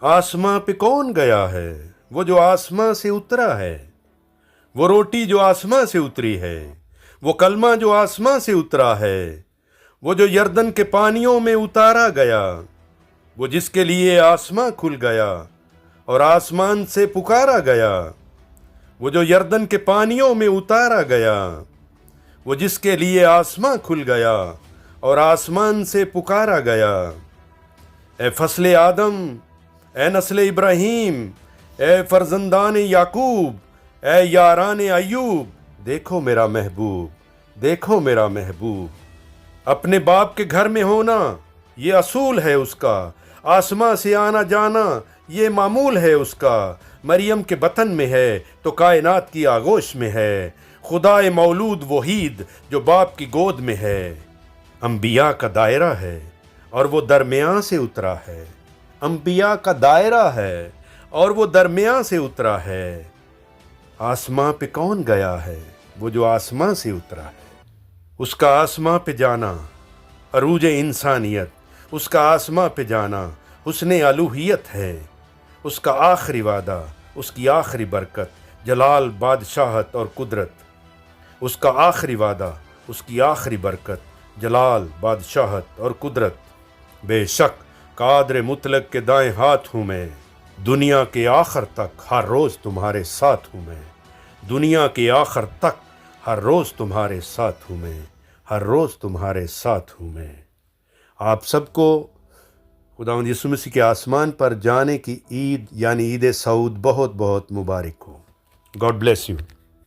آسماں پہ کون گیا ہے وہ جو آسماں سے اترا ہے، وہ روٹی جو آسماں سے اتری ہے، وہ کلمہ جو آسماں سے اترا ہے، وہ جو یردن کے پانیوں میں اتارا گیا، وہ جس کے لیے آسماں کھل گیا اور آسمان سے پکارا گیا، وہ جو یردن کے پانیوں میں اتارا گیا، وہ جس کے لیے آسماں کھل گیا اور آسمان سے پکارا گیا۔ اے فصل آدم، اے نسل ابراہیم، اے فرزندان یعقوب، اے یاران ایوب، دیکھو میرا محبوب، دیکھو میرا محبوب۔ اپنے باپ کے گھر میں ہونا یہ اصول ہے اس کا، آسماں سے آنا جانا یہ معمول ہے اس کا۔ مریم کے بطن میں ہے تو کائنات کی آغوش میں ہے، خدا مولود وحید جو باپ کی گود میں ہے۔ انبیاء کا دائرہ ہے اور وہ درمیان سے اترا ہے، انبیاء کا دائرہ ہے اور وہ درمیان سے اترا ہے۔ آسماں پہ کون گیا ہے وہ جو آسماں سے اترا ہے، اس کا آسماں پہ جانا عروج انسانیت، اس کا آسماں پہ جانا حسن الوہیت ہے۔ اس کا آخری وعدہ، اس کی آخری برکت جلال، بادشاہت اور قدرت۔ اس کا آخری وعدہ، اس کی آخری برکت جلال، بادشاہت اور قدرت۔ بے شک قادر مطلق کے دائیں ہاتھ ہوں میں، دنیا کے آخر تک ہر روز تمہارے ساتھ ہوں میں، دنیا کے آخر تک ہر روز تمہارے ساتھ ہوں میں، ہر روز تمہارے ساتھ ہوں میں۔ آپ سب کو خداوند یسوع مسیح کے آسمان پر جانے کی عید یعنی عید سعود بہت بہت مبارک ہو۔ God bless you.